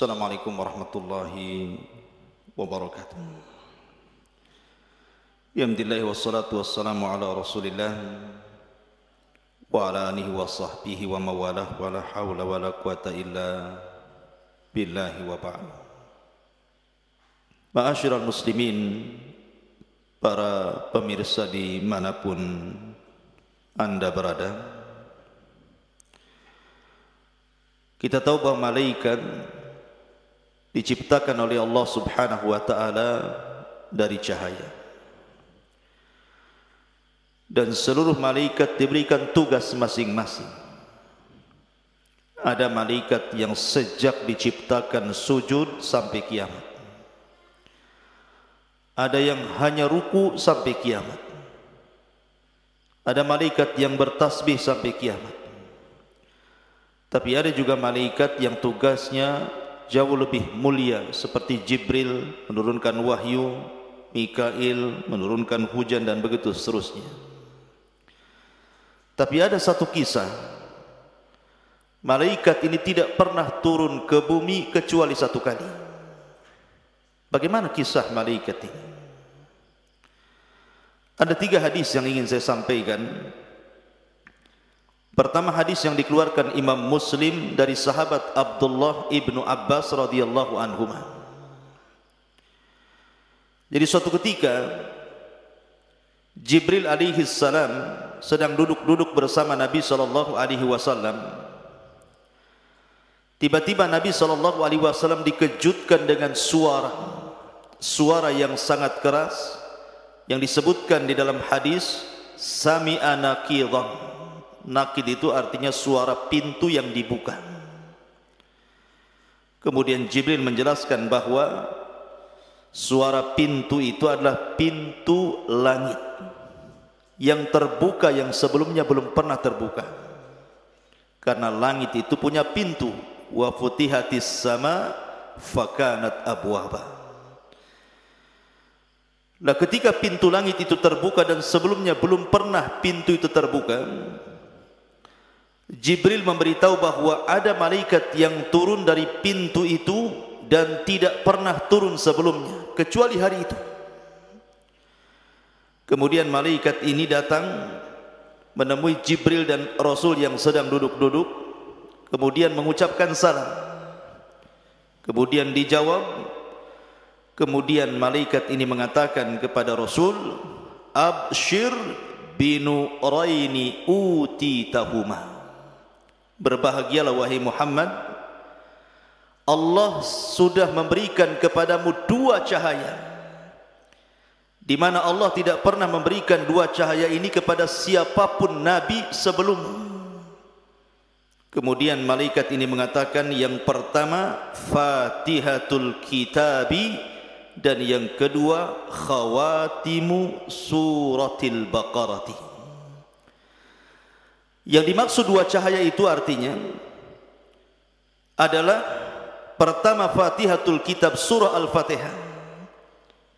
Assalamualaikum warahmatullahi wabarakatuh. Alhamdulillah wassalatu wassalamu ala Rasulillah wa ala alihi wa sahbihi wa mawalah wa la hawla wa la quwata illa billahi wa ba'd. Ma'asyiral muslimin, para pemirsa dimanapun Anda berada, kita tahu bahwa malaikat diciptakan oleh Allah Subhanahu wa taala dari cahaya. Dan seluruh malaikat diberikan tugas masing-masing. Ada malaikat yang sejak diciptakan sujud sampai kiamat. Ada yang hanya ruku sampai kiamat. Ada malaikat yang bertasbih sampai kiamat. Tapi ada juga malaikat yang tugasnya jauh lebih mulia, seperti Jibril menurunkan wahyu, Mikail menurunkan hujan, dan begitu seterusnya. Tapi ada satu kisah, malaikat ini tidak pernah turun ke bumi kecuali satu kali. Bagaimana kisah malaikat ini? Ada 3 hadis yang ingin saya sampaikan. Pertama, hadis yang dikeluarkan Imam Muslim dari sahabat Abdullah ibnu Abbas radhiyallahu anhuma. Jadi suatu ketika Jibril alaihi salam sedang duduk-duduk bersama Nabi sallallahu alaihi wasallam. Tiba-tiba Nabi sallallahu alaihi wasallam dikejutkan dengan suara yang sangat keras yang disebutkan di dalam hadis sami'a naqidan. Naqid itu artinya suara pintu yang dibuka. Kemudian Jibril menjelaskan bahwa suara pintu itu adalah pintu langit yang terbuka, yang sebelumnya belum pernah terbuka. Karena langit itu punya pintu, wa futihatis sama fakanat abwaba. Nah, ketika pintu langit itu terbuka dan sebelumnya belum pernah pintu itu terbuka, Jibril memberitahu bahwa ada malaikat yang turun dari pintu itu dan tidak pernah turun sebelumnya kecuali hari itu. Kemudian malaikat ini datang menemui Jibril dan Rasul yang sedang duduk-duduk, kemudian mengucapkan salam. Kemudian dijawab. Kemudian malaikat ini mengatakan kepada Rasul, "Abshir binuraini utitahuma." Berbahagialah wahai Muhammad, Allah sudah memberikan kepadamu 2 cahaya, di mana Allah tidak pernah memberikan 2 cahaya ini kepada siapapun nabi sebelummu. Kemudian malaikat ini mengatakan, yang pertama Fatihatul Kitabi, dan yang kedua Khawatimu Suratil Baqarati. Yang dimaksud 2 cahaya itu artinya adalah pertama Fatihatul Kitab surah Al-Fatihah,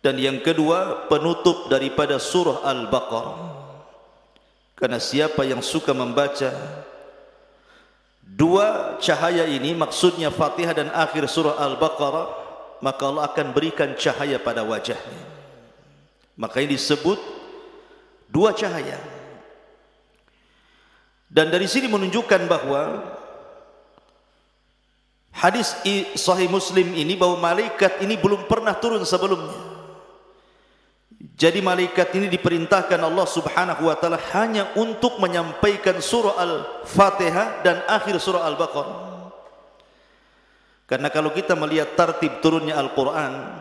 dan yang kedua penutup daripada surah Al-Baqarah. Karena siapa yang suka membaca 2 cahaya ini, maksudnya Fatihah dan akhir surah Al-Baqarah, maka Allah akan berikan cahaya pada wajahnya. Makanya disebut 2 cahaya. Dan dari sini menunjukkan bahwa hadis Sahih Muslim ini, bahwa malaikat ini belum pernah turun sebelumnya. Jadi malaikat ini diperintahkan Allah Subhanahu wa taala hanya untuk menyampaikan surah Al-Fatihah dan akhir surah Al-Baqarah. Karena kalau kita melihat tartib turunnya Al-Quran,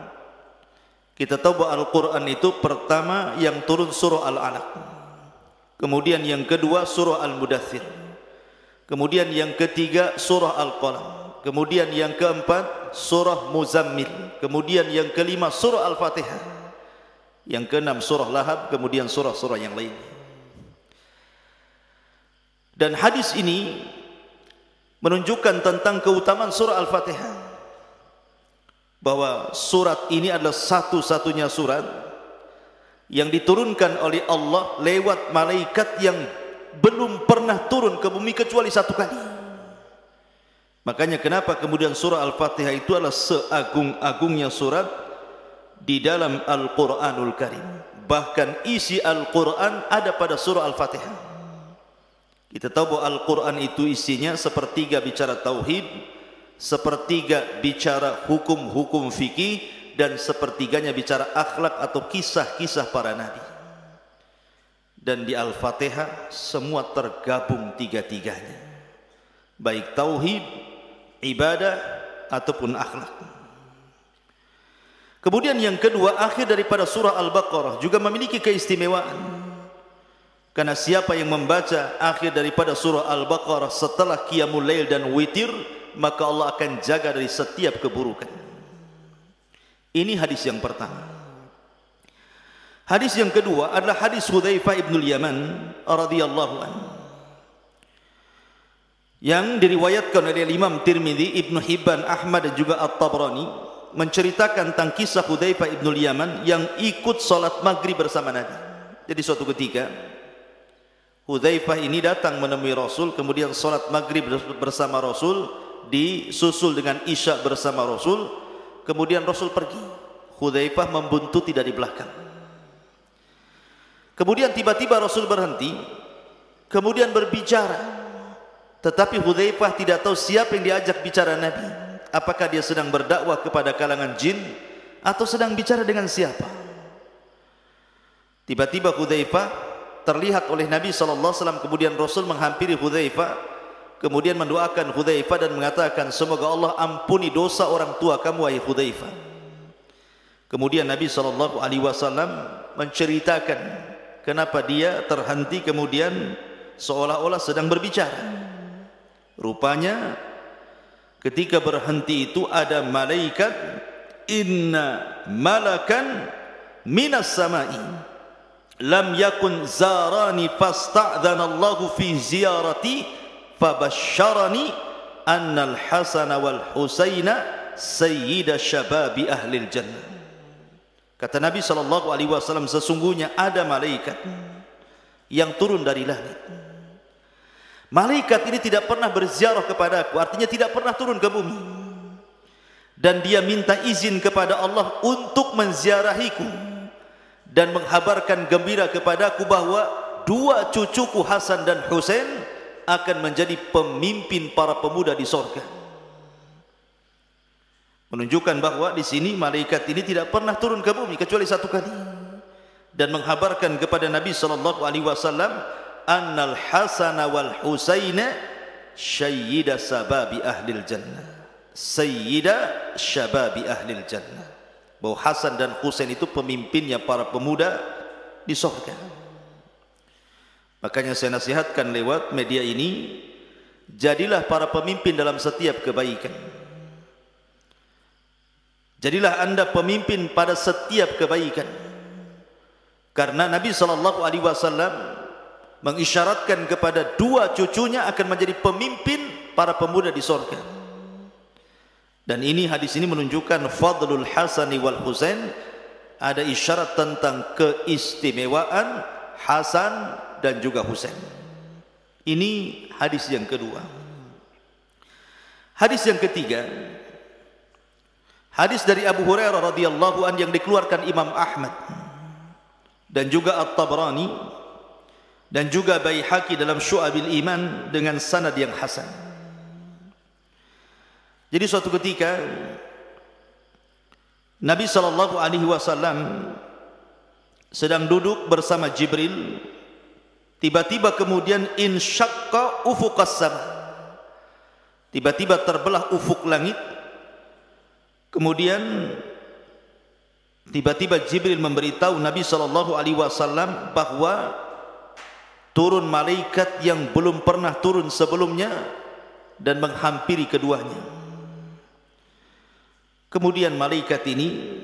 kita tahu bahwa Al-Quran itu pertama yang turun surah Al-Alaq, kemudian yang kedua surah Al-Mudaththir, kemudian yang ketiga surah Al-Qalam, kemudian yang keempat surah Muzammil, kemudian yang kelima surah Al-Fatihah, yang keenam surah Lahab, kemudian surah-surah yang lain. Dan hadis ini menunjukkan tentang keutamaan surah Al-Fatihah, bahwa surat ini adalah satu-satunya surat yang diturunkan oleh Allah lewat malaikat yang belum pernah turun ke bumi kecuali 1 kali. Makanya kenapa kemudian surah Al-Fatihah itu adalah seagung-agungnya surat di dalam Al-Quranul Karim. Bahkan isi Al-Quran ada pada surah Al-Fatihah. Kita tahu bahwa Al-Quran itu isinya sepertiga bicara tauhid, sepertiga bicara hukum-hukum fikih, dan sepertiganya bicara akhlak atau kisah-kisah para nabi. Dan di Al-Fatihah semua tergabung tiga-tiganya, baik tauhid, ibadah ataupun akhlak. Kemudian yang kedua, akhir daripada surah Al-Baqarah juga memiliki keistimewaan. Karena siapa yang membaca akhir daripada surah Al-Baqarah setelah qiyamul lail dan witir, maka Allah akan jaga dari setiap keburukan. Ini hadis yang pertama. Hadis yang kedua adalah hadis Hudzaifah ibn Yaman radhiyallahu anhu, yang diriwayatkan oleh Imam Tirmidzi, Ibnu Hibban, Ahmad dan juga At-Tabrani, menceritakan tentang kisah Hudzaifah ibn Yaman yang ikut salat maghrib bersama Nabi. Jadi suatu ketika Hudzaifah ini datang menemui Rasul, kemudian salat maghrib bersama Rasul, disusul dengan isya bersama Rasul, kemudian Rasul pergi. Hudzaifah membuntuti dari belakang. Kemudian tiba-tiba Rasul berhenti, kemudian berbicara. Tetapi Hudzaifah tidak tahu siapa yang diajak bicara Nabi. Apakah dia sedang berdakwah kepada kalangan jin atau sedang bicara dengan siapa? Tiba-tiba Hudzaifah terlihat oleh Nabi SAW. Kemudian Rasul menghampiri Hudzaifah, kemudian mendoakan Hudzaifah dan mengatakan, semoga Allah ampuni dosa orang tua kamu, wahai Hudzaifah. Kemudian Nabi SAW menceritakan kenapa dia terhenti, kemudian seolah-olah sedang berbicara. Rupanya ketika berhenti itu ada malaikat, inna malakan minas samai lam yakun zarani fasta'dhanallahu fi ziyarati fabasyarani annal hasana wal husaina sayyida syababi ahlil jannah. Kata Nabi SAW, sesungguhnya ada malaikat yang turun dari langit. Malaikat ini tidak pernah berziarah kepadaku, artinya tidak pernah turun ke bumi. Dan dia minta izin kepada Allah untuk menziarahiku dan menghabarkan gembira kepadaku bahwa dua cucuku Hasan dan Husain akan menjadi pemimpin para pemuda di sorga. Menunjukkan bahwa di sini malaikat ini tidak pernah turun ke bumi kecuali satu kali, dan menghabarkan kepada Nabi SAW, annal Hasana wal Husaina sayyida sababi ahlil jannah, sayyida syababi ahlil jannah, bahwa Hasan dan Husain itu pemimpinnya para pemuda di surga. Makanya saya nasihatkan lewat media ini, jadilah para pemimpin dalam setiap kebaikan. Jadilah anda pemimpin pada setiap kebaikan. Karena Nabi SAW mengisyaratkan kepada dua cucunya akan menjadi pemimpin para pemuda di surga. Dan ini, hadis ini menunjukkan fadlul Hasani wal Husain, ada isyarat tentang keistimewaan Hasan dan juga Husain. Ini hadis yang kedua. Hadis yang ketiga, hadis dari Abu Hurairah radhiyallahu anhu yang dikeluarkan Imam Ahmad dan juga At-Tabrani dan juga Baihaqi dalam Syu'abil Iman dengan sanad yang hasan. Jadi suatu ketika Nabi SAW sedang duduk bersama Jibril, tiba-tiba kemudian insyaqqa ufuqas sama, tiba-tiba terbelah ufuk langit. Kemudian tiba-tiba Jibril memberitahu Nabi SAW bahwa turun malaikat yang belum pernah turun sebelumnya dan menghampiri keduanya. Kemudian malaikat ini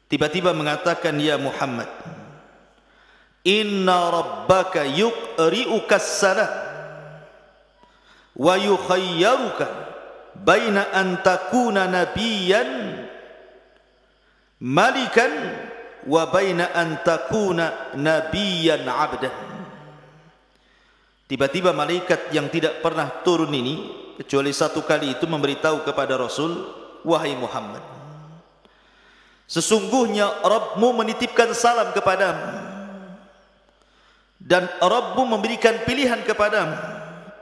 tiba-tiba mengatakan, ya Muhammad, inna rabbaka yuqri'uka as-salah wa yukhayyaruka baina an takuna nabiyyan malikan wa baina an takuna nabiyyan 'abdan. Tiba-tiba malaikat yang tidak pernah turun ini kecuali satu kali itu memberitahu kepada Rasul, wahai Muhammad, sesungguhnya Rabbmu menitipkan salam kepadamu dan Rabbmu memberikan pilihan kepadamu.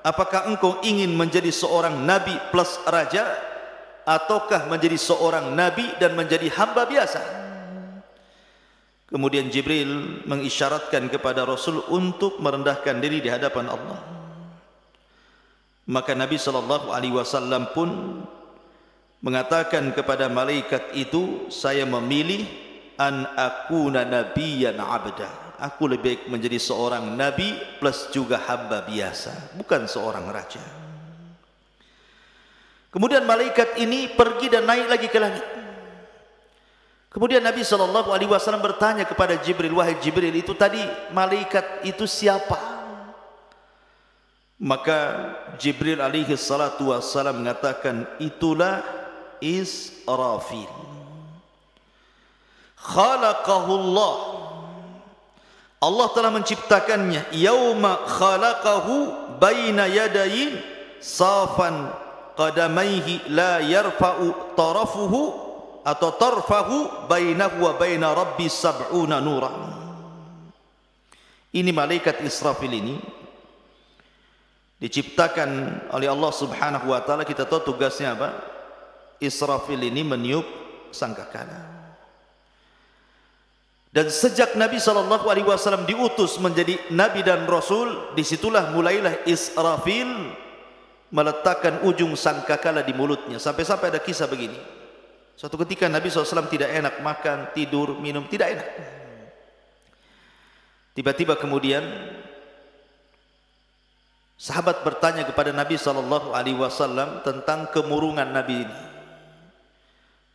Apakah engkau ingin menjadi seorang nabi plus raja, ataukah menjadi seorang nabi dan menjadi hamba biasa? Kemudian Jibril mengisyaratkan kepada Rasul untuk merendahkan diri di hadapan Allah. Maka Nabi SAW pun mengatakan kepada malaikat itu, saya memilih an akuna nabiyyan abda. Aku lebih baik menjadi seorang nabi plus juga hamba biasa, bukan seorang raja. Kemudian malaikat ini pergi dan naik lagi ke langit. Kemudian Nabi SAW bertanya kepada Jibril, wahai Jibril, itu tadi malaikat itu siapa? Maka Jibril alaihi salatu wassalam mengatakan, itulah Israfil. Khalaqahullah, Allah telah menciptakannya. Yauma khalaqahu baina yadayin safan qadamaihi la yarfa'u tarafuhu atau tarfahu bainahu wa baina rabbi sab'una nura. Ini malaikat Israfil ini diciptakan oleh Allah Subhanahu wa taala. Kita tahu tugasnya apa? Israfil ini meniup sangkakala. Dan sejak Nabi SAW diutus menjadi Nabi dan Rasul, disitulah mulailah Israfil meletakkan ujung sangkakala di mulutnya. Sampai-sampai ada kisah begini. Suatu ketika Nabi SAW tidak enak makan, tidur, minum, tidak enak. Tiba-tiba kemudian sahabat bertanya kepada Nabi SAW tentang kemurungan Nabi ini.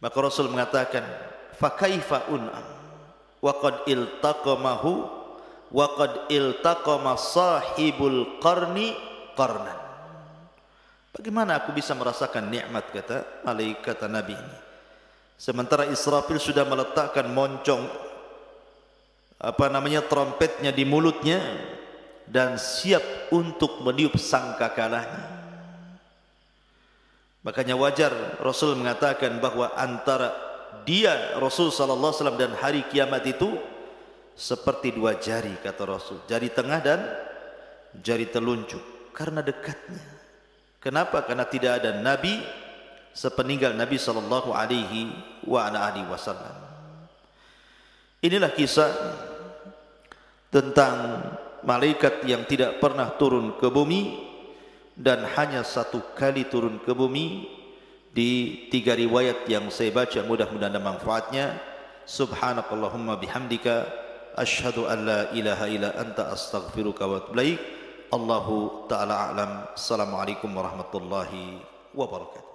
Maka Rasul mengatakan, fakaifa un'am waqad iltaqamahu waqad iltaqama sahibul qarni qarnan. Bagaimana aku bisa merasakan nikmat, kata malaikat Nabi ini, sementara Israfil sudah meletakkan moncong trompetnya di mulutnya dan siap untuk meniup sangkakalanya. Makanya wajar Rasul mengatakan bahwa antara dia Rasul sallallahu alaihi wasallam dan hari kiamat itu seperti dua jari, kata Rasul, jari tengah dan jari telunjuk, karena dekatnya. Kenapa? Karena tidak ada nabi sepeninggal Nabi sallallahu alaihi wasallam. Inilah kisah tentang malaikat yang tidak pernah turun ke bumi dan hanya satu kali turun ke bumi. Di 3 riwayat yang saya baca, mudah-mudahan ada manfaatnya. Subhanakallahumma bihamdika asyhadu an la ilaha illa anta astaghfiruka wa atubu ilaik. Allahu ta'ala a'lam. Assalamualaikum warahmatullahi wabarakatuh.